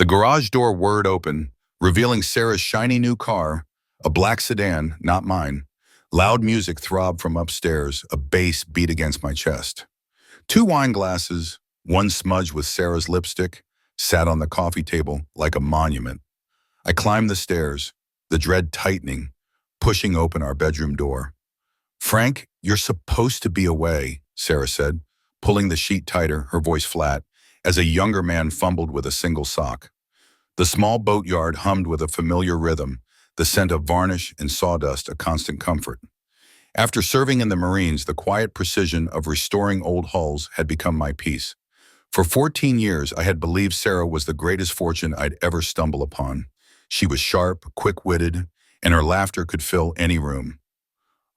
The garage door whirred open, revealing Sarah's shiny new car, a black sedan, not mine. Loud music throbbed from upstairs, a bass beat against my chest. Two wine glasses, one smudged with Sarah's lipstick, sat on the coffee table like a monument. I climbed the stairs, the dread tightening, pushing open our bedroom door. "Frank, you're supposed to be away," Sarah said, pulling the sheet tighter, her voice flat, as a younger man fumbled with a single sock. The small boatyard hummed with a familiar rhythm, the scent of varnish and sawdust a constant comfort. After serving in the Marines, the quiet precision of restoring old hulls had become my peace. For 14 years, I had believed Sarah was the greatest fortune I'd ever stumble upon. She was sharp, quick-witted, and her laughter could fill any room.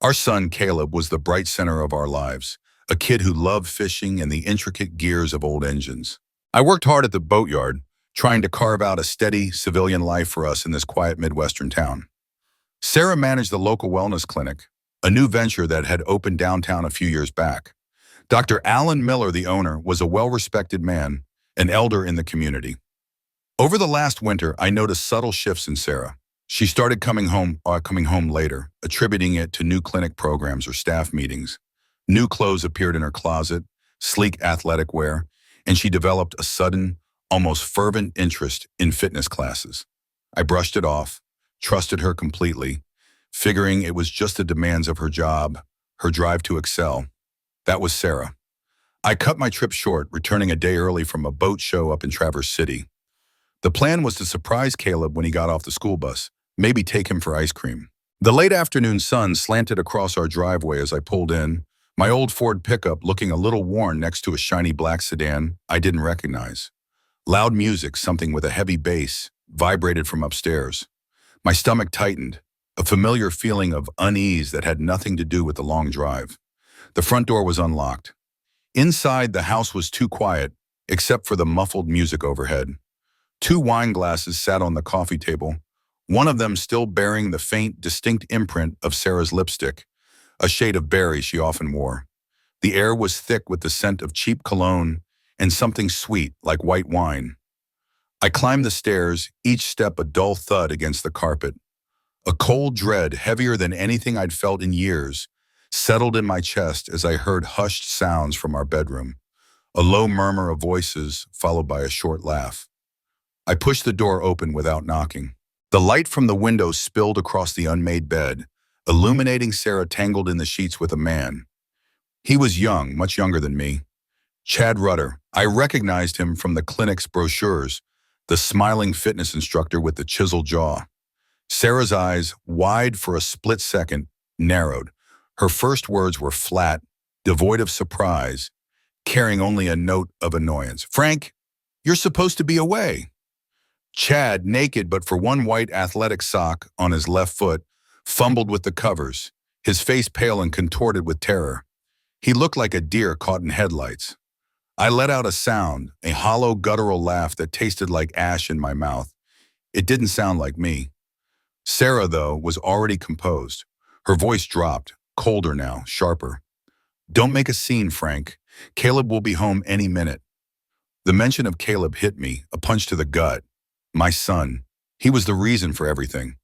Our son, Caleb, was the bright center of our lives, a kid who loved fishing and the intricate gears of old engines. I worked hard at the boatyard, trying to carve out a steady civilian life for us in this quiet Midwestern town. Sarah managed the local wellness clinic, a new venture that had opened downtown a few years back. Dr. Alan Miller, the owner, was a well-respected man, an elder in the community. Over the last winter, I noticed subtle shifts in Sarah. She started coming home later, attributing it to new clinic programs or staff meetings. New clothes appeared in her closet, sleek athletic wear, and she developed a sudden, almost fervent interest in fitness classes. I brushed it off, trusted her completely, figuring it was just the demands of her job, her drive to excel. That was Sarah. I cut my trip short, returning a day early from a boat show up in Traverse City. The plan was to surprise Caleb when he got off the school bus, maybe take him for ice cream. The late afternoon sun slanted across our driveway as I pulled in, my old Ford pickup looking a little worn next to a shiny black sedan I didn't recognize. Loud music, something with a heavy bass, vibrated from upstairs. My stomach tightened, a familiar feeling of unease that had nothing to do with the long drive. The front door was unlocked. Inside, the house was too quiet, except for the muffled music overhead. Two wine glasses sat on the coffee table, one of them still bearing the faint, distinct imprint of Sarah's lipstick, a shade of berry she often wore. The air was thick with the scent of cheap cologne and something sweet like white wine. I climbed the stairs, each step a dull thud against the carpet. A cold dread, heavier than anything I'd felt in years, settled in my chest as I heard hushed sounds from our bedroom, a low murmur of voices followed by a short laugh. I pushed the door open without knocking. The light from the window spilled across the unmade bed, illuminating Sarah tangled in the sheets with a man. He was young, much younger than me. Chad Rudder. I recognized him from the clinic's brochures, the smiling fitness instructor with the chiseled jaw. Sarah's eyes, wide for a split second, narrowed. Her first words were flat, devoid of surprise, carrying only a note of annoyance. "Frank, you're supposed to be away." Chad, naked but for one white athletic sock on his left foot, fumbled with the covers, his face pale and contorted with terror. He looked like a deer caught in headlights. I let out a sound, a hollow guttural laugh that tasted like ash in my mouth. It didn't sound like me. Sarah, though, was already composed. Her voice dropped, colder now, sharper. "Don't make a scene, Frank. Caleb will be home any minute." The mention of Caleb hit me, a punch to the gut. My son. He was the reason for everything.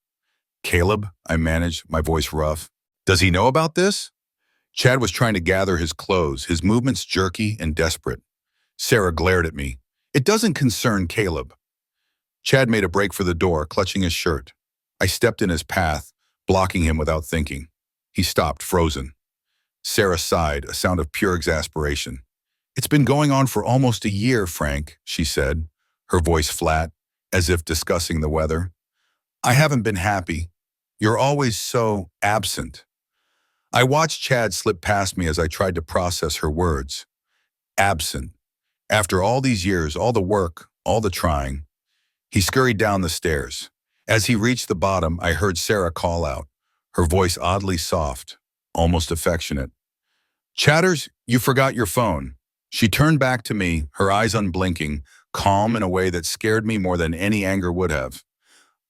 "Caleb," I managed, my voice rough. "Does he know about this?" Chad was trying to gather his clothes, his movements jerky and desperate. Sarah glared at me. "It doesn't concern Caleb." Chad made a break for the door, clutching his shirt. I stepped in his path, blocking him without thinking. He stopped, frozen. Sarah sighed, a sound of pure exasperation. "It's been going on for almost a year, Frank," she said, her voice flat, as if discussing the weather. "I haven't been happy. You're always so absent." I watched Chad slip past me as I tried to process her words. Absent. After all these years, all the work, all the trying. He scurried down the stairs. As he reached the bottom, I heard Sarah call out, her voice oddly soft, almost affectionate. "Chatters, you forgot your phone." She turned back to me, her eyes unblinking, calm in a way that scared me more than any anger would have.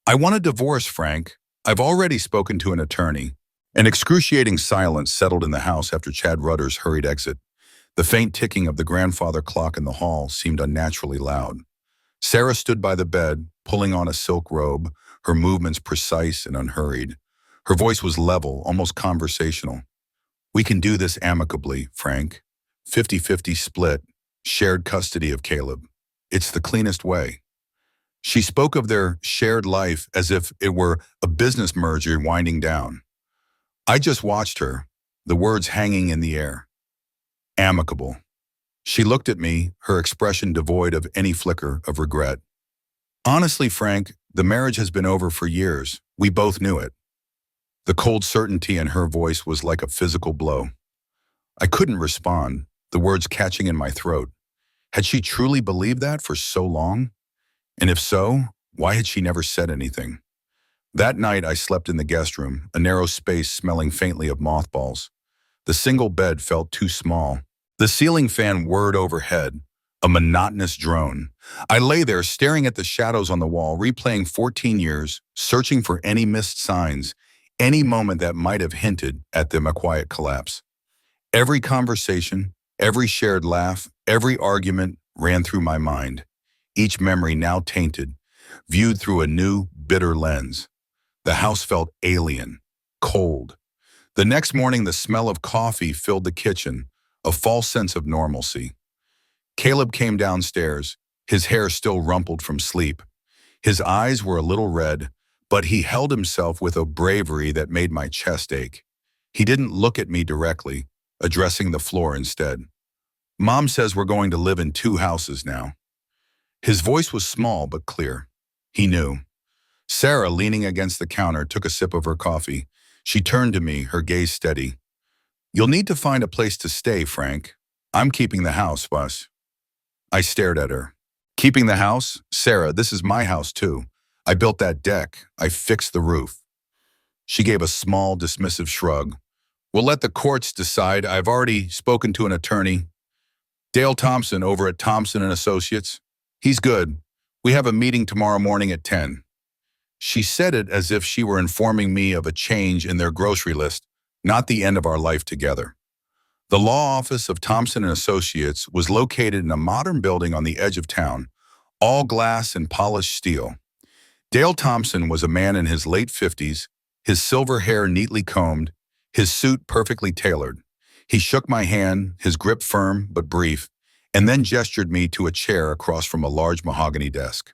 "I want a divorce, Frank. I've already spoken to an attorney." An excruciating silence settled in the house after Chad Rudder's hurried exit. The faint ticking of the grandfather clock in the hall seemed unnaturally loud. Sarah stood by the bed, pulling on a silk robe, her movements precise and unhurried. Her voice was level, almost conversational. "We can do this amicably, Frank. 50-50 split, shared custody of Caleb. It's the cleanest way." She spoke of their shared life as if it were a business merger winding down. I just watched her, the words hanging in the air. Amicable. She looked at me, her expression devoid of any flicker of regret. "Honestly, Frank, the marriage has been over for years. We both knew it." The cold certainty in her voice was like a physical blow. I couldn't respond, the words catching in my throat. Had she truly believed that for so long? And if so, why had she never said anything? That night I slept in the guest room, a narrow space smelling faintly of mothballs. The single bed felt too small. The ceiling fan whirred overhead, a monotonous drone. I lay there staring at the shadows on the wall, replaying 14 years, searching for any missed signs, any moment that might have hinted at them a quiet collapse. Every conversation, every shared laugh, every argument ran through my mind, each memory now tainted, viewed through a new, bitter lens. The house felt alien, cold. The next morning, the smell of coffee filled the kitchen, a false sense of normalcy. Caleb came downstairs, his hair still rumpled from sleep. His eyes were a little red, but he held himself with a bravery that made my chest ache. He didn't look at me directly, addressing the floor instead. "Mom says we're going to live in 2 houses now." His voice was small but clear. He knew. Sarah, leaning against the counter, took a sip of her coffee. She turned to me, her gaze steady. "You'll need to find a place to stay, Frank. I'm keeping the house, Wes." I stared at her. "Keeping the house? Sarah, this is my house too. I built that deck. I fixed the roof." She gave a small, dismissive shrug. "We'll let the courts decide. I've already spoken to an attorney. Dale Thompson over at Thompson and Associates. He's good. We have a meeting tomorrow morning at 10. She said it as if she were informing me of a change in their grocery list, not the end of our life together. The law office of Thompson and Associates was located in a modern building on the edge of town, all glass and polished steel. Dale Thompson was a man in his late 50s, his silver hair neatly combed, his suit perfectly tailored. He shook my hand, his grip firm but brief, and then gestured me to a chair across from a large mahogany desk.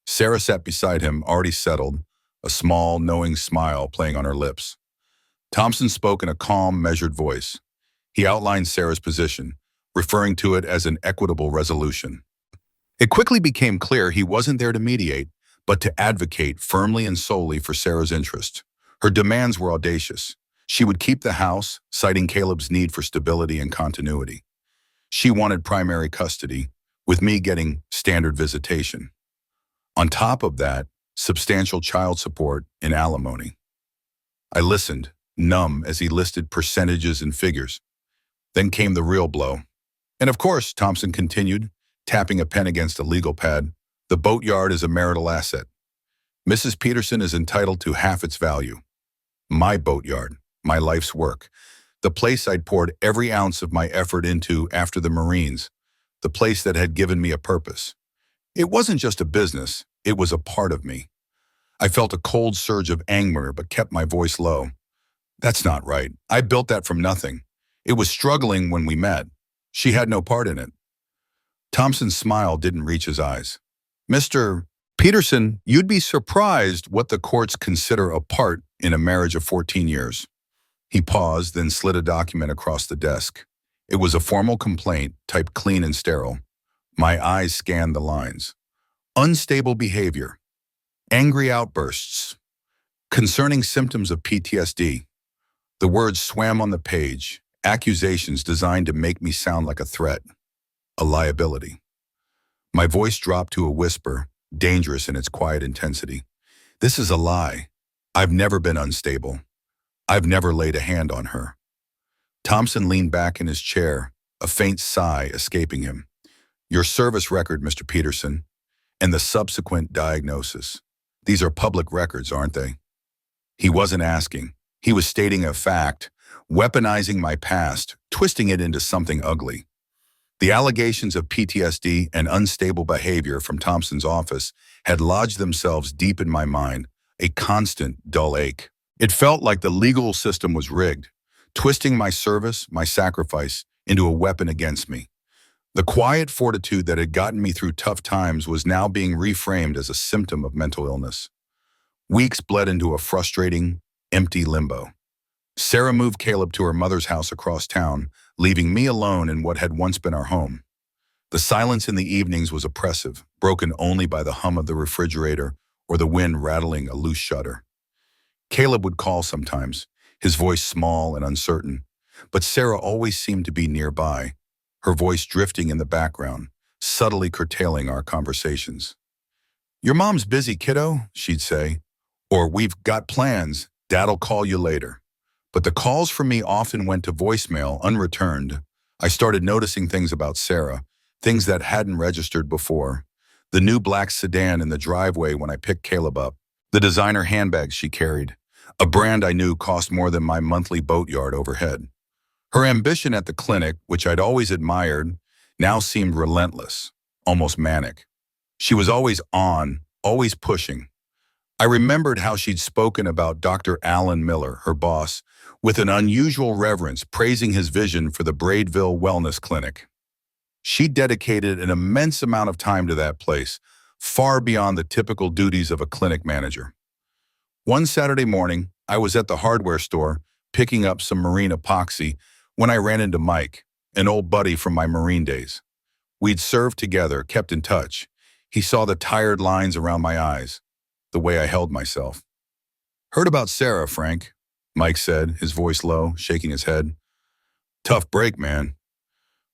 Sarah sat beside him, already settled, a small, knowing smile playing on her lips. Thompson spoke in a calm, measured voice. He outlined Sarah's position, referring to it as an equitable resolution. It quickly became clear he wasn't there to mediate, but to advocate firmly and solely for Sarah's interest. Her demands were audacious. She would keep the house, citing Caleb's need for stability and continuity. She wanted primary custody, with me getting standard visitation. On top of that, substantial child support and alimony. I listened, numb as he listed percentages and figures. Then came the real blow. "And of course," Thompson continued, tapping a pen against a legal pad, "the boatyard is a marital asset. Mrs. Peterson is entitled to half its value. My boatyard, my life's work, the place I'd poured every ounce of my effort into after the Marines, the place that had given me a purpose. It wasn't just a business, it was a part of me." I felt a cold surge of anger but kept my voice low. "That's not right. I built that from nothing. It was struggling when we met. She had no part in it." Thompson's smile didn't reach his eyes. "Mr. Peterson, you'd be surprised what the courts consider a part in a marriage of 14 years. He paused, then slid a document across the desk. It was a formal complaint, typed clean and sterile. My eyes scanned the lines. Unstable behavior. Angry outbursts. Concerning symptoms of PTSD. The words swam on the page, accusations designed to make me sound like a threat, a liability. My voice dropped to a whisper, dangerous in its quiet intensity. "This is a lie. I've never been unstable. I've never laid a hand on her." Thompson leaned back in his chair, a faint sigh escaping him. "Your service record, Mr. Peterson, and the subsequent diagnosis. These are public records, aren't they?" He wasn't asking. He was stating a fact, weaponizing my past, twisting it into something ugly. The allegations of PTSD and unstable behavior from Thompson's office had lodged themselves deep in my mind, a constant, dull ache. It felt like the legal system was rigged, twisting my service, my sacrifice, into a weapon against me. The quiet fortitude that had gotten me through tough times was now being reframed as a symptom of mental illness. Weeks bled into a frustrating, empty limbo. Sarah moved Caleb to her mother's house across town, leaving me alone in what had once been our home. The silence in the evenings was oppressive, broken only by the hum of the refrigerator or the wind rattling a loose shutter. Caleb would call sometimes, his voice small and uncertain, but Sarah always seemed to be nearby, her voice drifting in the background, subtly curtailing our conversations. "Your mom's busy, kiddo," she'd say, or "We've got plans, Dad'll call you later." But the calls from me often went to voicemail unreturned. I started noticing things about Sarah, things that hadn't registered before. The new black sedan in the driveway when I picked Caleb up, the designer handbags she carried, a brand I knew cost more than my monthly boatyard overhead. Her ambition at the clinic, which I'd always admired, now seemed relentless, almost manic. She was always on, always pushing. I remembered how she'd spoken about Dr. Alan Miller, her boss, with an unusual reverence, praising his vision for the Braidville Wellness Clinic. She dedicated an immense amount of time to that place, far beyond the typical duties of a clinic manager. One Saturday morning, I was at the hardware store picking up some marine epoxy when I ran into Mike, an old buddy from my Marine days. We'd served together, kept in touch. He saw the tired lines around my eyes, the way I held myself. "Heard about Sarah, Frank," Mike said, his voice low, shaking his head. "Tough break, man."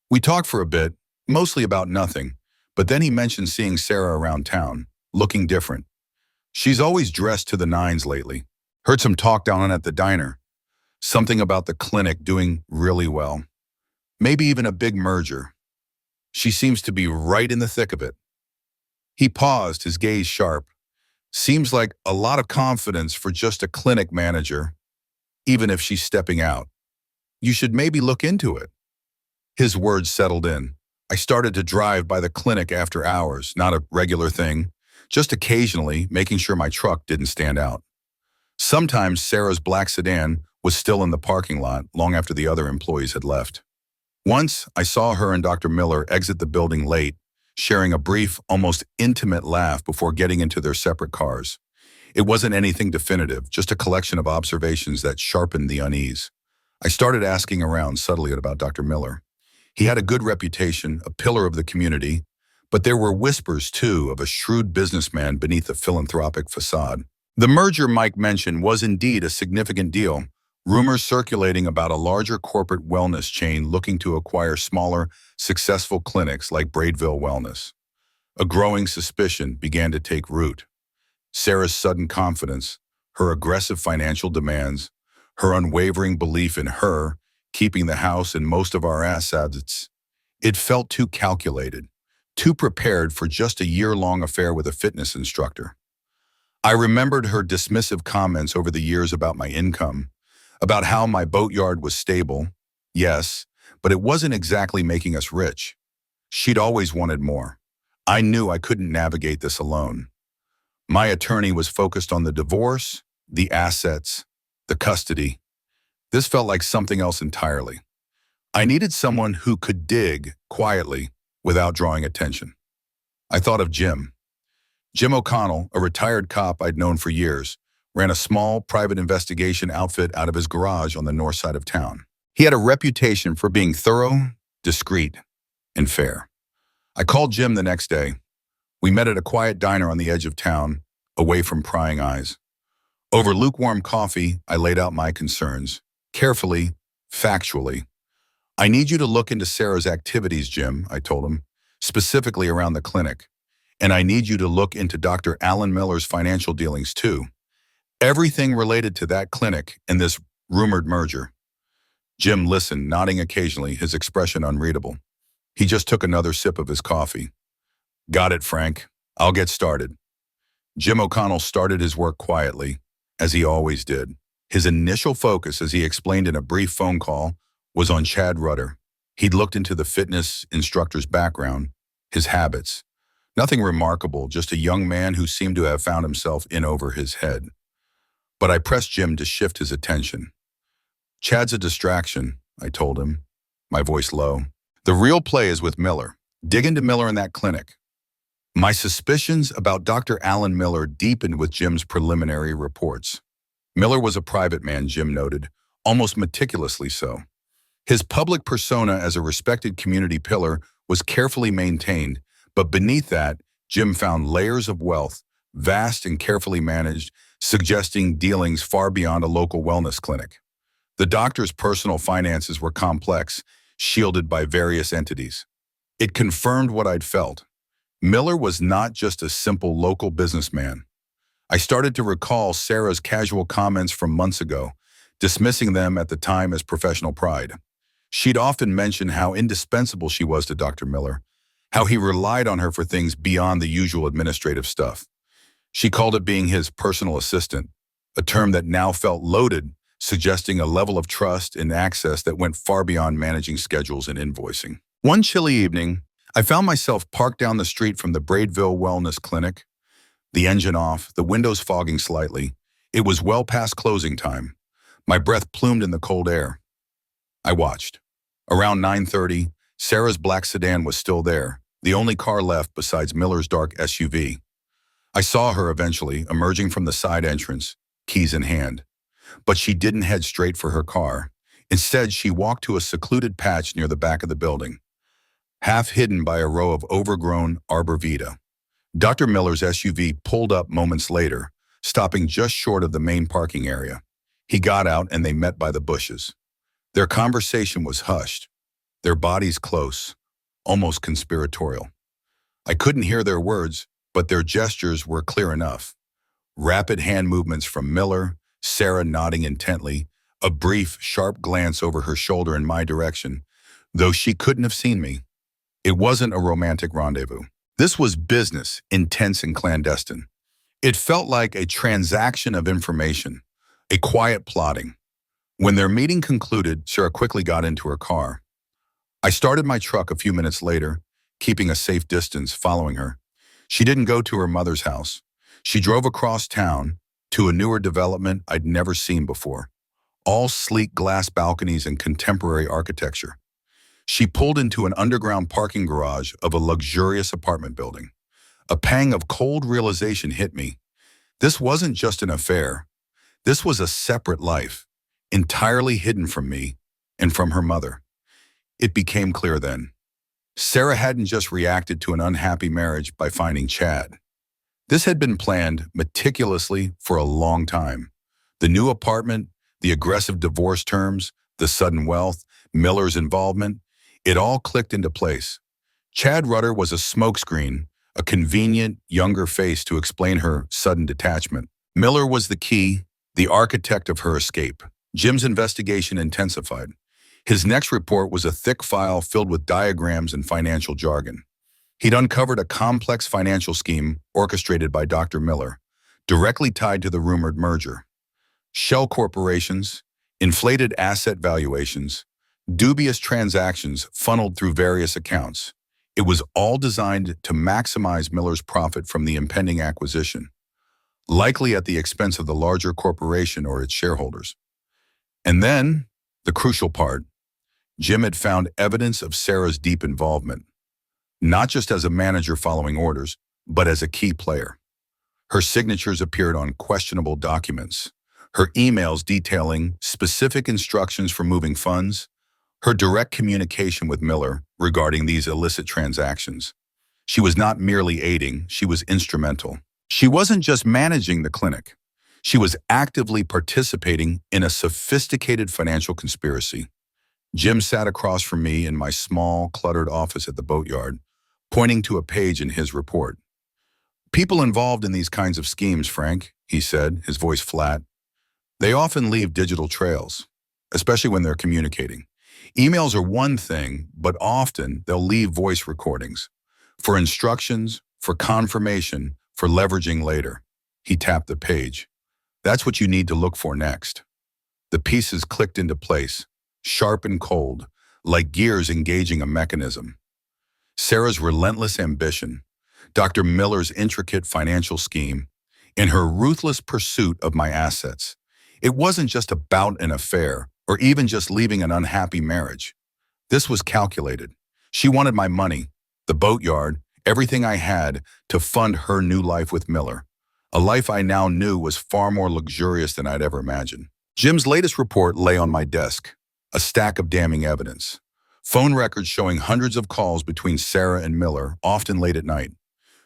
We talked for a bit, mostly about nothing, but then he mentioned seeing Sarah around town, looking different. "She's always dressed to the nines lately. Heard some talk down at the diner. Something about the clinic doing really well. Maybe even a big merger. She seems to be right in the thick of it." He paused, his gaze sharp. "Seems like a lot of confidence for just a clinic manager, even if she's stepping out. You should maybe look into it." His words settled in. I started to drive by the clinic after hours, not a regular thing, just occasionally making sure my truck didn't stand out. Sometimes Sarah's black sedan was still in the parking lot long after the other employees had left. Once, I saw her and Dr. Miller exit the building late, sharing a brief, almost intimate laugh before getting into their separate cars. It wasn't anything definitive, just a collection of observations that sharpened the unease. I started asking around subtly about Dr. Miller. He had a good reputation, a pillar of the community, but there were whispers, too, of a shrewd businessman beneath a philanthropic facade. The merger Mike mentioned was indeed a significant deal, rumors circulating about a larger corporate wellness chain looking to acquire smaller, successful clinics like Braidville Wellness. A growing suspicion began to take root. Sarah's sudden confidence, her aggressive financial demands, her unwavering belief in her keeping the house and most of our assets. It felt too calculated, too prepared for just a year-long affair with a fitness instructor. I remembered her dismissive comments over the years about my income, about how my boatyard was stable, yes, but it wasn't exactly making us rich. She'd always wanted more. I knew I couldn't navigate this alone. My attorney was focused on the divorce, the assets, the custody. This felt like something else entirely. I needed someone who could dig quietly without drawing attention. I thought of Jim. Jim O'Connell, a retired cop I'd known for years, ran a small private investigation outfit out of his garage on the north side of town. He had a reputation for being thorough, discreet, and fair. I called Jim the next day. We met at a quiet diner on the edge of town, away from prying eyes. Over lukewarm coffee, I laid out my concerns, carefully, factually. "I need you to look into Sarah's activities, Jim," I told him, "specifically around the clinic. And I need you to look into Dr. Alan Miller's financial dealings too. Everything related to that clinic and this rumored merger." Jim listened, nodding occasionally, his expression unreadable. He just took another sip of his coffee. "Got it, Frank. I'll get started." Jim O'Connell started his work quietly, as he always did. His initial focus, as he explained in a brief phone call, was on Chad Rudder. He'd looked into the fitness instructor's background, his habits. Nothing remarkable, just a young man who seemed to have found himself in over his head. But I pressed Jim to shift his attention. "Chad's a distraction," I told him, my voice low. "The real play is with Miller. Dig into Miller in that clinic." My suspicions about Dr. Alan Miller deepened with Jim's preliminary reports. Miller was a private man, Jim noted, almost meticulously so. His public persona as a respected community pillar was carefully maintained, but beneath that, Jim found layers of wealth, vast and carefully managed, suggesting dealings far beyond a local wellness clinic. The doctor's personal finances were complex, shielded by various entities. It confirmed what I'd felt. Miller was not just a simple local businessman. I started to recall Sarah's casual comments from months ago, dismissing them at the time as professional pride. She'd often mention how indispensable she was to Dr. Miller, how he relied on her for things beyond the usual administrative stuff. She called it being his personal assistant, a term that now felt loaded, suggesting a level of trust and access that went far beyond managing schedules and invoicing. One chilly evening, I found myself parked down the street from the Braidville Wellness Clinic, the engine off, the windows fogging slightly. It was well past closing time. My breath plumed in the cold air. I watched. Around 9:30, Sarah's black sedan was still there, the only car left besides Miller's dark SUV. I saw her eventually, emerging from the side entrance, keys in hand. But she didn't head straight for her car. Instead, she walked to a secluded patch near the back of the building, half hidden by a row of overgrown arborvitae. Dr. Miller's SUV pulled up moments later, stopping just short of the main parking area. He got out and they met by the bushes. Their conversation was hushed, their bodies close, almost conspiratorial. I couldn't hear their words, but their gestures were clear enough. Rapid hand movements from Miller, Sarah nodding intently, a brief, sharp glance over her shoulder in my direction, though she couldn't have seen me. It wasn't a romantic rendezvous. This was business, intense and clandestine. It felt like a transaction of information, a quiet plotting. When their meeting concluded, Sarah quickly got into her car. I started my truck a few minutes later, keeping a safe distance, following her. She didn't go to her mother's house. She drove across town to a newer development I'd never seen before, all sleek glass balconies and contemporary architecture. She pulled into an underground parking garage of a luxurious apartment building. A pang of cold realization hit me. This wasn't just an affair. This was a separate life, entirely hidden from me and from her mother. It became clear then. Sarah hadn't just reacted to an unhappy marriage by finding Chad. This had been planned meticulously for a long time. The new apartment, the aggressive divorce terms, the sudden wealth, Miller's involvement, it all clicked into place. Chad Rutter was a smokescreen, a convenient, younger face to explain her sudden detachment. Miller was the key, the architect of her escape. Jim's investigation intensified. His next report was a thick file filled with diagrams and financial jargon. He'd uncovered a complex financial scheme orchestrated by Dr. Miller, directly tied to the rumored merger. Shell corporations, inflated asset valuations, dubious transactions funneled through various accounts. It was all designed to maximize Miller's profit from the impending acquisition, likely at the expense of the larger corporation or its shareholders. And then, the crucial part, Jim had found evidence of Sarah's deep involvement, not just as a manager following orders, but as a key player. Her signatures appeared on questionable documents, her emails detailing specific instructions for moving funds, her direct communication with Miller regarding these illicit transactions. She was not merely aiding, she was instrumental. She wasn't just managing the clinic. She was actively participating in a sophisticated financial conspiracy. Jim sat across from me in my small, cluttered office at the boatyard, pointing to a page in his report. "People involved in these kinds of schemes, Frank," he said, his voice flat. "They often leave digital trails, especially when they're communicating. Emails are one thing, but often they'll leave voice recordings for instructions, for confirmation, for leveraging later." He tapped the page. "That's what you need to look for next." The pieces clicked into place, sharp and cold, like gears engaging a mechanism. Sarah's relentless ambition, Dr. Miller's intricate financial scheme, and her ruthless pursuit of my assets. It wasn't just about an affair or even just leaving an unhappy marriage. This was calculated. She wanted my money, the boatyard, everything I had to fund her new life with Miller, a life I now knew was far more luxurious than I'd ever imagined. Jim's latest report lay on my desk, a stack of damning evidence. Phone records showing hundreds of calls between Sarah and Miller, often late at night.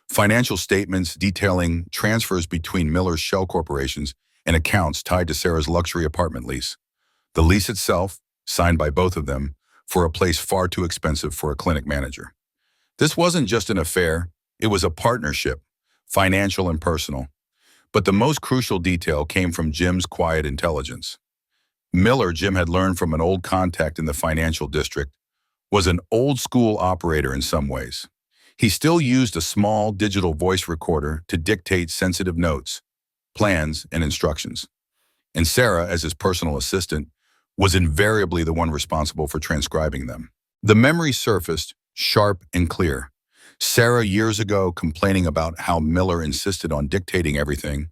Financial statements detailing transfers between Miller's shell corporations and accounts tied to Sarah's luxury apartment lease. The lease itself, signed by both of them, for a place far too expensive for a clinic manager. This wasn't just an affair, it was a partnership, financial and personal. But the most crucial detail came from Jim's quiet intelligence. Miller, Jim had learned from an old contact in the financial district, was an old-school operator in some ways. He still used a small digital voice recorder to dictate sensitive notes, plans, and instructions. And Sarah, as his personal assistant, was invariably the one responsible for transcribing them. The memory surfaced, sharp and clear. Sarah years ago complaining about how Miller insisted on dictating everything,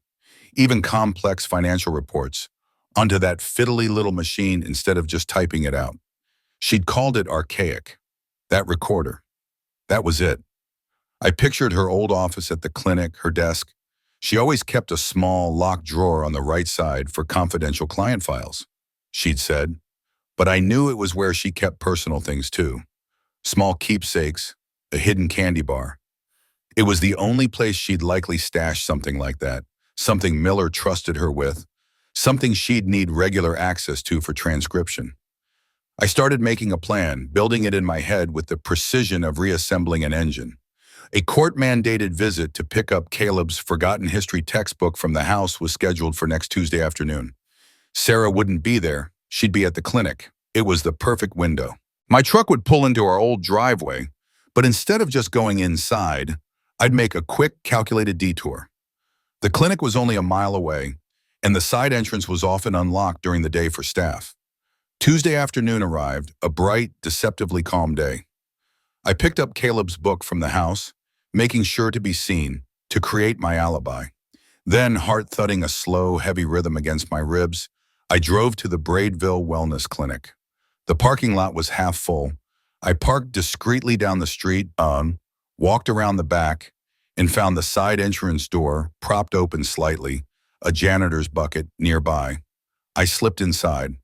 even complex financial reports, onto that fiddly little machine instead of just typing it out. She'd called it archaic. That recorder. That was it. I pictured her old office at the clinic, her desk. She always kept a small, locked drawer on the right side for confidential client files, she'd said. But I knew it was where she kept personal things too. Small keepsakes, a hidden candy bar. It was the only place she'd likely stash something like that, something Miller trusted her with, something she'd need regular access to for transcription. I started making a plan, building it in my head with the precision of reassembling an engine. A court-mandated visit to pick up Caleb's forgotten history textbook from the house was scheduled for next Tuesday afternoon. Sarah wouldn't be there. She'd be at the clinic. It was the perfect window. My truck would pull into our old driveway, but instead of just going inside, I'd make a quick, calculated detour. The clinic was only a mile away, and the side entrance was often unlocked during the day for staff. Tuesday afternoon arrived, a bright, deceptively calm day. I picked up Caleb's book from the house, making sure to be seen, to create my alibi. Then, heart thudding a slow, heavy rhythm against my ribs, I drove to the Braidville Wellness Clinic. The parking lot was half full. I parked discreetly down the street, walked around the back, and found the side entrance door propped open slightly, a janitor's bucket nearby. I slipped inside.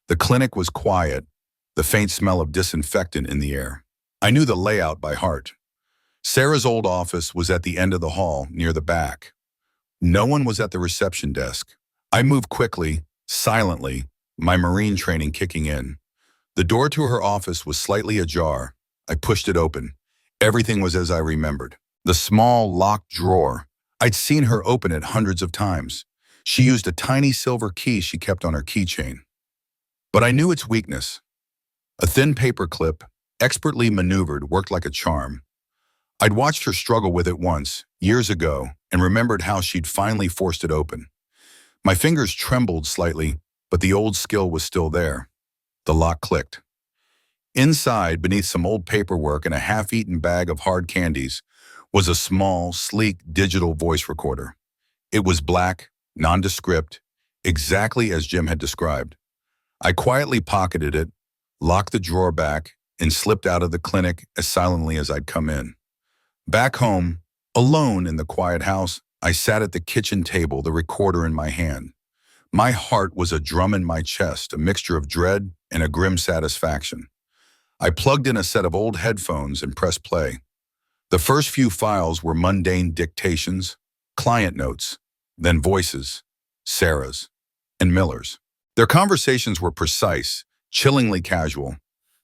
The clinic was quiet, the faint smell of disinfectant in the air. I knew the layout by heart. Sarah's old office was at the end of the hall, near the back. No one was at the reception desk. I moved quickly, silently, my Marine training kicking in. The door to her office was slightly ajar. I pushed it open. Everything was as I remembered. The small, locked drawer. I'd seen her open it hundreds of times. She used a tiny silver key she kept on her keychain. But I knew its weakness. A thin paper clip, expertly maneuvered, worked like a charm. I'd watched her struggle with it once, years ago, and remembered how she'd finally forced it open. My fingers trembled slightly, but the old skill was still there. The lock clicked. Inside, beneath some old paperwork and a half-eaten bag of hard candies, was a small, sleek digital voice recorder. It was black, nondescript, exactly as Jim had described. I quietly pocketed it, locked the drawer back, and slipped out of the clinic as silently as I'd come in. Back home, alone in the quiet house, I sat at the kitchen table, the recorder in my hand. My heart was a drum in my chest, a mixture of dread and a grim satisfaction. I plugged in a set of old headphones and pressed play. The first few files were mundane dictations, client notes, then voices, Sarah's, and Miller's. Their conversations were precise, chillingly casual.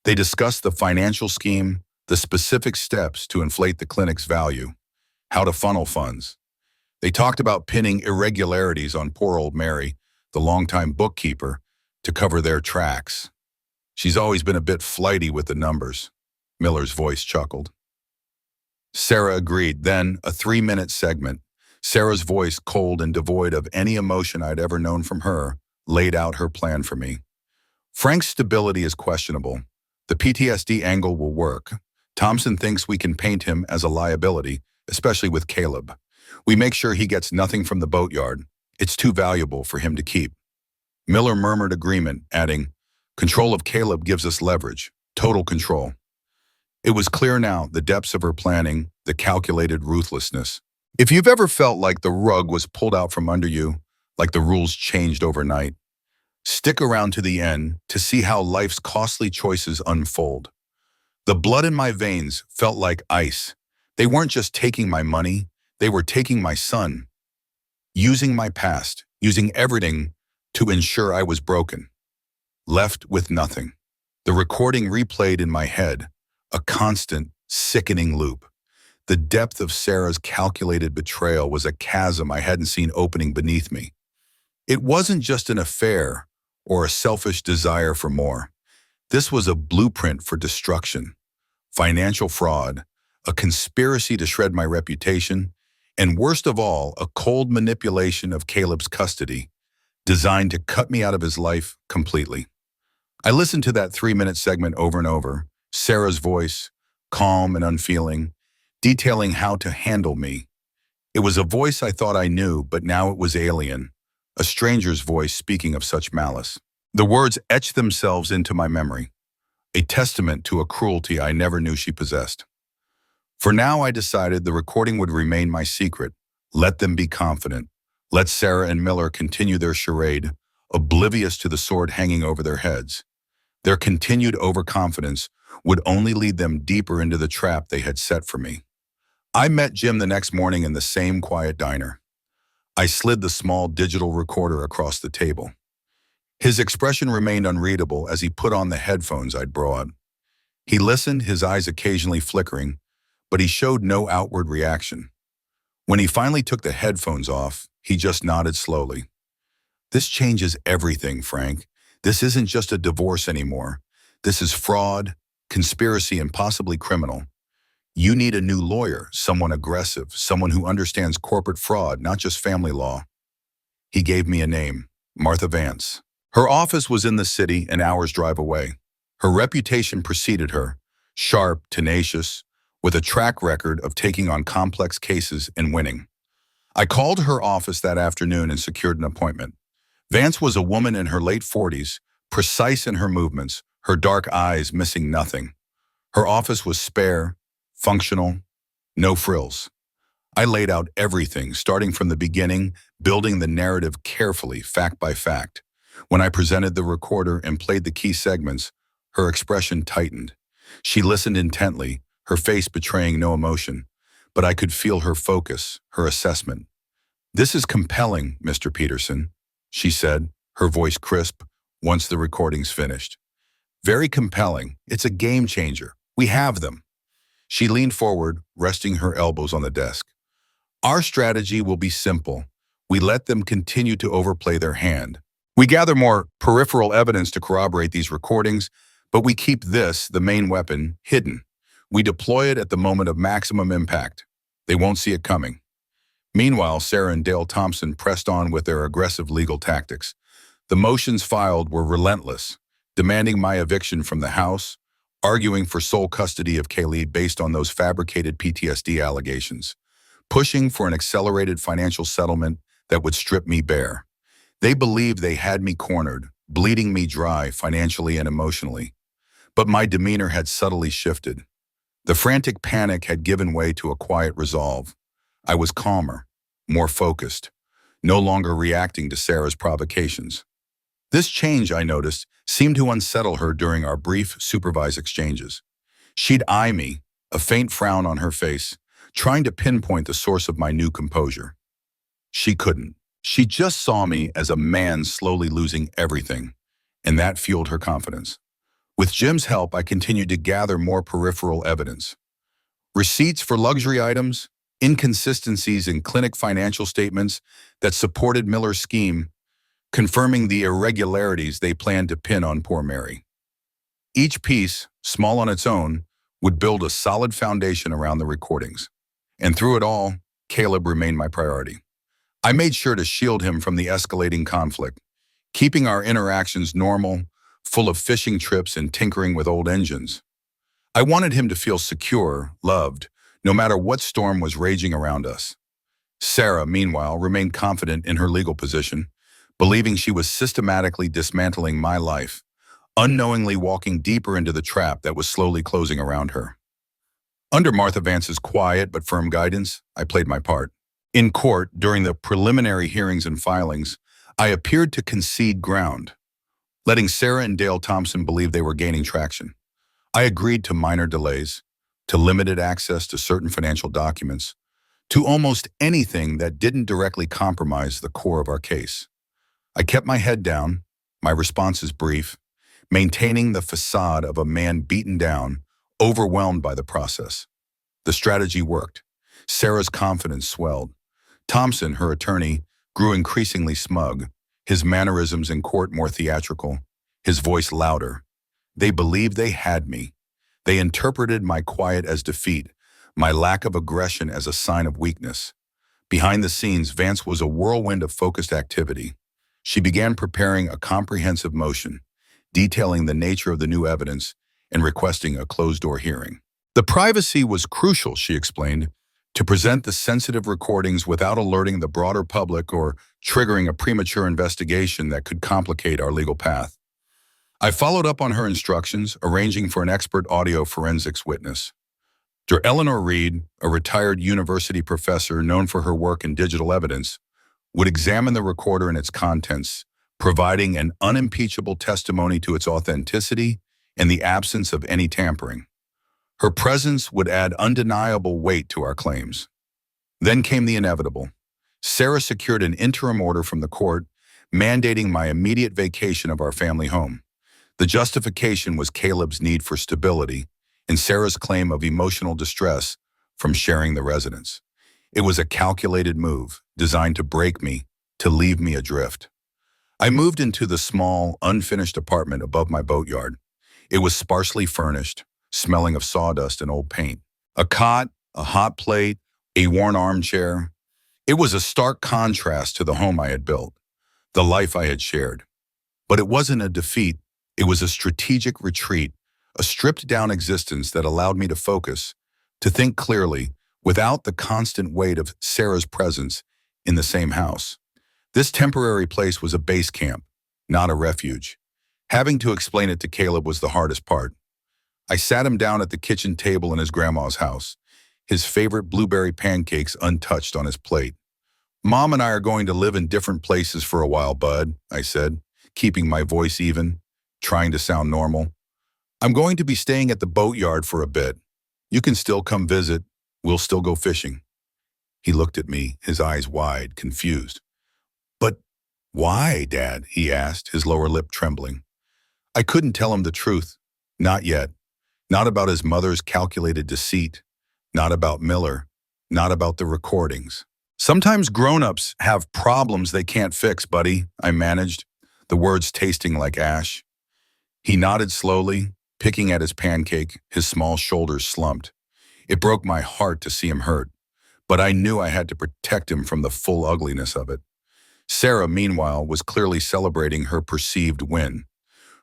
They discussed the financial scheme, the specific steps to inflate the clinic's value, how to funnel funds. They talked about pinning irregularities on poor old Mary, the longtime bookkeeper, to cover their tracks. She's always been a bit flighty with the numbers, Miller's voice chuckled. Sarah agreed. Then, a 3-minute segment, Sarah's voice, cold and devoid of any emotion I'd ever known from her, laid out her plan for me. Frank's stability is questionable, The PTSD angle will work. Thompson thinks we can paint him as a liability, especially with Caleb. We make sure he gets nothing from the boatyard. It's too valuable for him to keep. Miller murmured agreement, adding, "Control of Caleb gives us leverage, total control." It was clear now, the depths of her planning, the calculated ruthlessness. If you've ever felt like the rug was pulled out from under you, like the rules changed overnight, stick around to the end to see how life's costly choices unfold. The blood in my veins felt like ice. They weren't just taking my money, they were taking my son. Using my past, using everything to ensure I was broken. Left with nothing. The recording replayed in my head, a constant, sickening loop. The depth of Sarah's calculated betrayal was a chasm I hadn't seen opening beneath me. It wasn't just an affair or a selfish desire for more. This was a blueprint for destruction, financial fraud, a conspiracy to shred my reputation, and worst of all, a cold manipulation of Caleb's custody, designed to cut me out of his life completely. I listened to that 3-minute segment over and over, Sarah's voice, calm and unfeeling, detailing how to handle me. It was a voice I thought I knew, but now it was alien, a stranger's voice speaking of such malice. The words etched themselves into my memory, a testament to a cruelty I never knew she possessed. For now, I decided the recording would remain my secret. Let them be confident. Let Sarah and Miller continue their charade, oblivious to the sword hanging over their heads. Their continued overconfidence would only lead them deeper into the trap they had set for me. I met Jim the next morning in the same quiet diner. I slid the small digital recorder across the table. His expression remained unreadable as he put on the headphones I'd brought. He listened, his eyes occasionally flickering, but he showed no outward reaction. When he finally took the headphones off, he just nodded slowly. "This changes everything, Frank. This isn't just a divorce anymore. This is fraud, conspiracy, and possibly criminal. You need a new lawyer, someone aggressive, someone who understands corporate fraud, not just family law." He gave me a name, Martha Vance. Her office was in the city, an hour's drive away. Her reputation preceded her, sharp, tenacious, with a track record of taking on complex cases and winning. I called her office that afternoon and secured an appointment. Vance was a woman in her late 40s, precise in her movements, her dark eyes missing nothing. Her office was spare, functional, no frills. I laid out everything, starting from the beginning, building the narrative carefully, fact by fact. When I presented the recorder and played the key segments, her expression tightened. She listened intently, her face betraying no emotion, but I could feel her focus, her assessment. "This is compelling, Mr. Peterson," she said, her voice crisp, once the recording's finished. "Very compelling. It's a game changer. We have them." She leaned forward, resting her elbows on the desk. "Our strategy will be simple. We let them continue to overplay their hand. We gather more peripheral evidence to corroborate these recordings, but we keep this, the main weapon, hidden. We deploy it at the moment of maximum impact. They won't see it coming." Meanwhile, Sarah and Dale Thompson pressed on with their aggressive legal tactics. The motions filed were relentless, demanding my eviction from the house, arguing for sole custody of Caleb based on those fabricated PTSD allegations, pushing for an accelerated financial settlement that would strip me bare. They believed they had me cornered, bleeding me dry financially and emotionally. But my demeanor had subtly shifted. The frantic panic had given way to a quiet resolve. I was calmer, more focused, no longer reacting to Sarah's provocations. This change, I noticed, seemed to unsettle her during our brief, supervised exchanges. She'd eye me, a faint frown on her face, trying to pinpoint the source of my new composure. She couldn't. She just saw me as a man slowly losing everything, and that fueled her confidence. With Jim's help, I continued to gather more peripheral evidence. Receipts for luxury items, inconsistencies in clinic financial statements that supported Miller's scheme, confirming the irregularities they planned to pin on poor Mary. Each piece, small on its own, would build a solid foundation around the recordings. And through it all, Caleb remained my priority. I made sure to shield him from the escalating conflict, keeping our interactions normal, full of fishing trips and tinkering with old engines. I wanted him to feel secure, loved, no matter what storm was raging around us. Sarah, meanwhile, remained confident in her legal position, believing she was systematically dismantling my life, unknowingly walking deeper into the trap that was slowly closing around her. Under Martha Vance's quiet but firm guidance, I played my part. In court, during the preliminary hearings and filings, I appeared to concede ground, letting Sarah and Dale Thompson believe they were gaining traction. I agreed to minor delays, to limited access to certain financial documents, to almost anything that didn't directly compromise the core of our case. I kept my head down, my responses brief, maintaining the facade of a man beaten down, overwhelmed by the process. The strategy worked. Sarah's confidence swelled. Thompson, her attorney, grew increasingly smug, his mannerisms in court more theatrical, his voice louder. They believed they had me. They interpreted my quiet as defeat, my lack of aggression as a sign of weakness. Behind the scenes, Vance was a whirlwind of focused activity. She began preparing a comprehensive motion, detailing the nature of the new evidence and requesting a closed-door hearing. The privacy was crucial, she explained, to present the sensitive recordings without alerting the broader public or triggering a premature investigation that could complicate our legal path. I followed up on her instructions, arranging for an expert audio forensics witness. Dr. Eleanor Reed, a retired university professor known for her work in digital evidence, would examine the recorder and its contents, providing an unimpeachable testimony to its authenticity and the absence of any tampering. Her presence would add undeniable weight to our claims. Then came the inevitable. Sarah secured an interim order from the court, mandating my immediate vacation of our family home. The justification was Caleb's need for stability and Sarah's claim of emotional distress from sharing the residence. It was a calculated move, designed to break me, to leave me adrift. I moved into the small, unfinished apartment above my boatyard. It was sparsely furnished, smelling of sawdust and old paint. A cot, a hot plate, a worn armchair. It was a stark contrast to the home I had built, the life I had shared. But it wasn't a defeat. It was a strategic retreat, a stripped-down existence that allowed me to focus, to think clearly, without the constant weight of Sarah's presence in the same house. This temporary place was a base camp, not a refuge. Having to explain it to Caleb was the hardest part. I sat him down at the kitchen table in his grandma's house, his favorite blueberry pancakes untouched on his plate. "Mom and I are going to live in different places for a while, bud," I said, keeping my voice even, trying to sound normal. "I'm going to be staying at the boatyard for a bit. You can still come visit. We'll still go fishing." He looked at me, his eyes wide, confused. "But why, Dad?" he asked, his lower lip trembling. I couldn't tell him the truth. Not yet. Not about his mother's calculated deceit. Not about Miller. Not about the recordings. "Sometimes grown-ups have problems they can't fix, buddy," I managed, the words tasting like ash. He nodded slowly, picking at his pancake, his small shoulders slumped. It broke my heart to see him hurt, but I knew I had to protect him from the full ugliness of it. Sarah, meanwhile, was clearly celebrating her perceived win.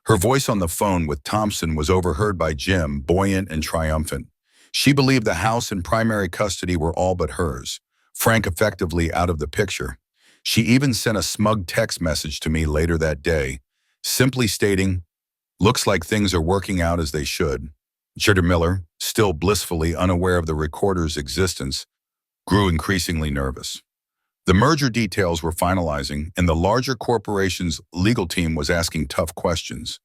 Her voice on the phone with Thompson was overheard by Jim, buoyant and triumphant. She believed the house and primary custody were all but hers, Frank effectively out of the picture. She even sent a smug text message to me later that day, simply stating, "Looks like things are working out as they should." Judge Miller, still blissfully unaware of the recorder's existence, grew increasingly nervous. The merger details were finalizing, and the larger corporation's legal team was asking tough questions.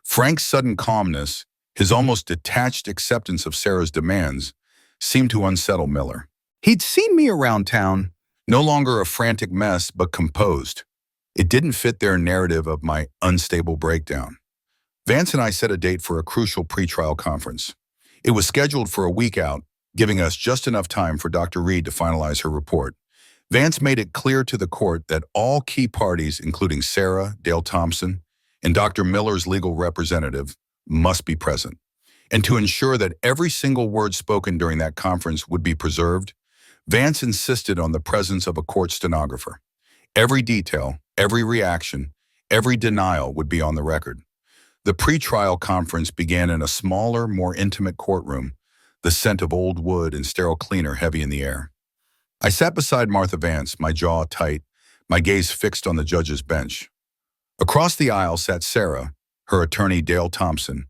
Frank's sudden calmness, his almost detached acceptance of Sarah's demands, seemed to unsettle Miller. He'd seen me around town, no longer a frantic mess, but composed. It didn't fit their narrative of my unstable breakdown. Vance and I set a date for a crucial pretrial conference. It was scheduled for a week out, giving us just enough time for Dr. Reed to finalize her report. Vance made it clear to the court that all key parties, including Sarah, Dale Thompson, and Dr. Miller's legal representative, must be present. And to ensure that every single word spoken during that conference would be preserved, Vance insisted on the presence of a court stenographer. Every detail, every reaction, every denial would be on the record. The pre-trial conference began in a smaller, more intimate courtroom, the scent of old wood and sterile cleaner heavy in the air. I sat beside Martha Vance, my jaw tight, my gaze fixed on the judge's bench. Across the aisle sat Sarah, her attorney Dale Thompson,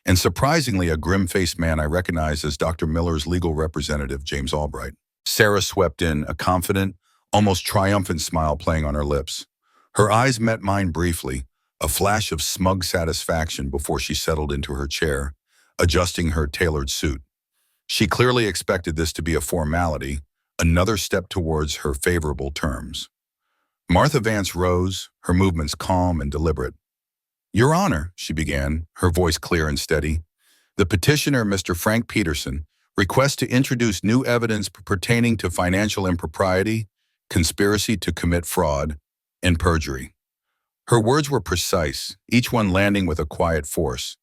and surprisingly a grim-faced man I recognized as Dr. Miller's legal representative, James Albright. Sarah swept in, a confident, almost triumphant smile playing on her lips. Her eyes met mine briefly, a flash of smug satisfaction before she settled into her chair, adjusting her tailored suit. She clearly expected this to be a formality, another step towards her favorable terms. Martha Vance rose, her movements calm and deliberate. "Your Honor," she began, her voice clear and steady, "the petitioner, Mr. Frank Peterson, requests to introduce new evidence pertaining to financial impropriety, conspiracy to commit fraud, and perjury." Her words were precise, each one landing with a quiet force.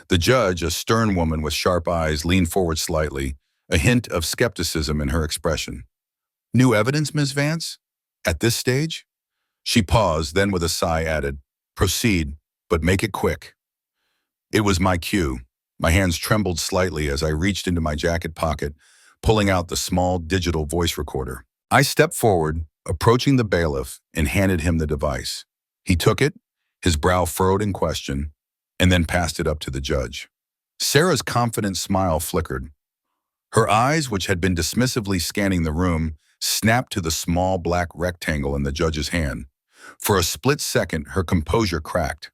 The judge, a stern woman with sharp eyes, leaned forward slightly, a hint of skepticism in her expression. "New evidence, Ms. Vance? At this stage?" She paused, then with a sigh added, "Proceed, but make it quick." It was my cue. My hands trembled slightly as I reached into my jacket pocket, pulling out the small digital voice recorder. I stepped forward, approaching the bailiff, and handed him the device. He took it, his brow furrowed in question, and then passed it up to the judge. Sarah's confident smile flickered. Her eyes, which had been dismissively scanning the room, snapped to the small black rectangle in the judge's hand. For a split second, her composure cracked.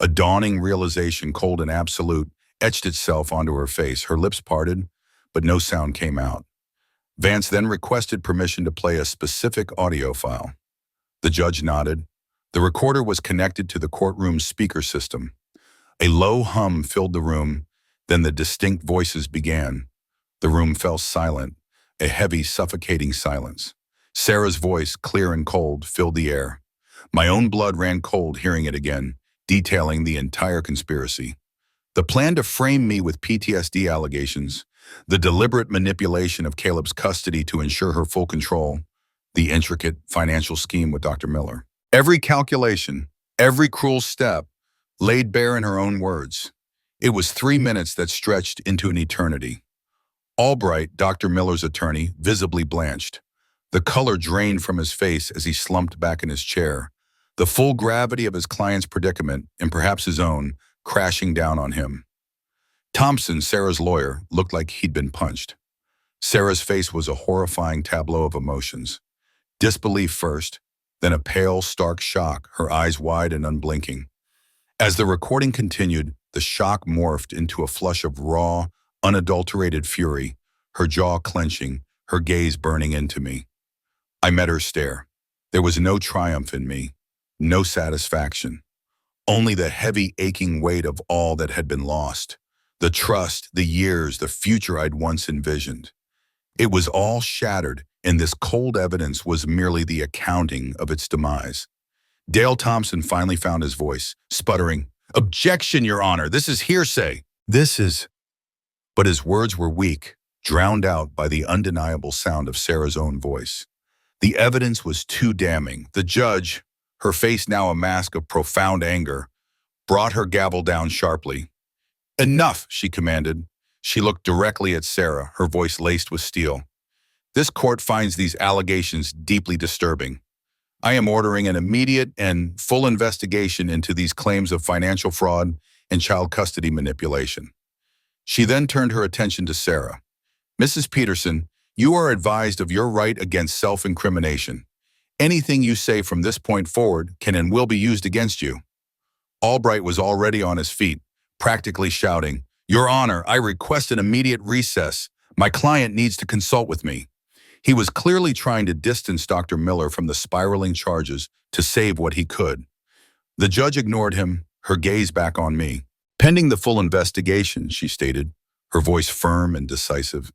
A dawning realization, cold and absolute, etched itself onto her face. Her lips parted, but no sound came out. Vance then requested permission to play a specific audio file. The judge nodded. The recorder was connected to the courtroom's speaker system. A low hum filled the room, then the distinct voices began. The room fell silent, a heavy, suffocating silence. Sarah's voice, clear and cold, filled the air. My own blood ran cold hearing it again, detailing the entire conspiracy. The plan to frame me with PTSD allegations, the deliberate manipulation of Caleb's custody to ensure her full control, the intricate financial scheme with Dr. Miller. Every calculation, every cruel step, laid bare in her own words. It was 3 minutes that stretched into an eternity. Albright, Dr. Miller's attorney, visibly blanched. The color drained from his face as he slumped back in his chair, the full gravity of his client's predicament, and perhaps his own, crashing down on him. Thompson, Sarah's lawyer, looked like he'd been punched. Sarah's face was a horrifying tableau of emotions. Disbelief first, then a pale, stark shock, her eyes wide and unblinking. As the recording continued, the shock morphed into a flush of raw, unadulterated fury, her jaw clenching, her gaze burning into me. I met her stare. There was no triumph in me, no satisfaction. Only the heavy, aching weight of all that had been lost. The trust, the years, the future I'd once envisioned. It was all shattered, and this cold evidence was merely the accounting of its demise. Dale Thompson finally found his voice, sputtering, "Objection, Your Honor, this is hearsay. This is..." But his words were weak, drowned out by the undeniable sound of Sarah's own voice. The evidence was too damning. The judge, her face now a mask of profound anger, brought her gavel down sharply. "Enough," she commanded. She looked directly at Sarah, her voice laced with steel. "This court finds these allegations deeply disturbing. I am ordering an immediate and full investigation into these claims of financial fraud and child custody manipulation." She then turned her attention to Sarah. "Mrs. Peterson, you are advised of your right against self-incrimination. Anything you say from this point forward can and will be used against you." Albright was already on his feet, practically shouting, "Your Honor, I request an immediate recess. My client needs to consult with me." He was clearly trying to distance Dr. Miller from the spiraling charges to save what he could. The judge ignored him, her gaze back on me. "Pending the full investigation," she stated, her voice firm and decisive.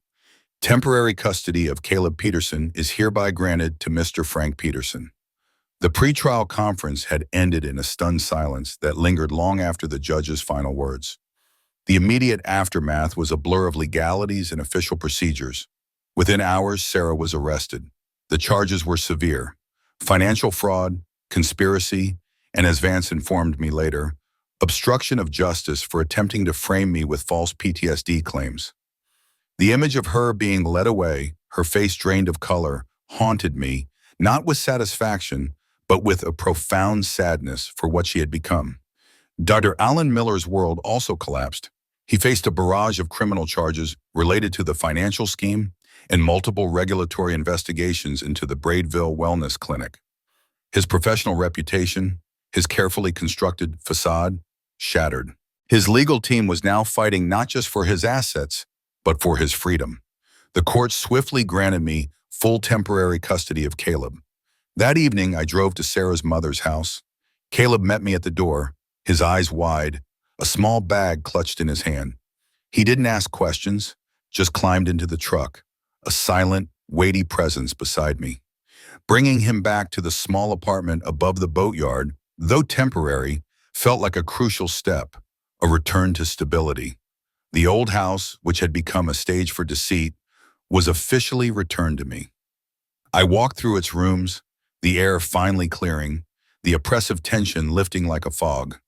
"Temporary custody of Caleb Peterson is hereby granted to Mr. Frank Peterson." The pretrial conference had ended in a stunned silence that lingered long after the judge's final words. The immediate aftermath was a blur of legalities and official procedures. Within hours, Sarah was arrested. The charges were severe: financial fraud, conspiracy, and as Vance informed me later, obstruction of justice for attempting to frame me with false PTSD claims. The image of her being led away, her face drained of color, haunted me, not with satisfaction, but with a profound sadness for what she had become. Dr. Alan Miller's world also collapsed. He faced a barrage of criminal charges related to the financial scheme and multiple regulatory investigations into the Braidville Wellness Clinic. His professional reputation, his carefully constructed facade, shattered. His legal team was now fighting not just for his assets, but for his freedom. The court swiftly granted me full temporary custody of Caleb. That evening, I drove to Sarah's mother's house. Caleb met me at the door, his eyes wide, a small bag clutched in his hand. He didn't ask questions, just climbed into the truck, a silent, weighty presence beside me. Bringing him back to the small apartment above the boatyard, though temporary, felt like a crucial step, a return to stability. The old house, which had become a stage for deceit, was officially returned to me. I walked through its rooms, the air finally clearing, the oppressive tension lifting like a fog.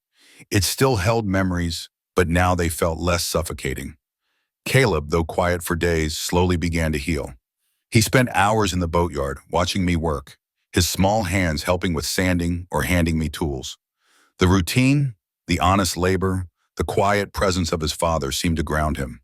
It still held memories, but now they felt less suffocating. Caleb, though quiet for days, slowly began to heal. He spent hours in the boatyard, watching me work, his small hands helping with sanding or handing me tools. The routine, the honest labor, the quiet presence of his father seemed to ground him.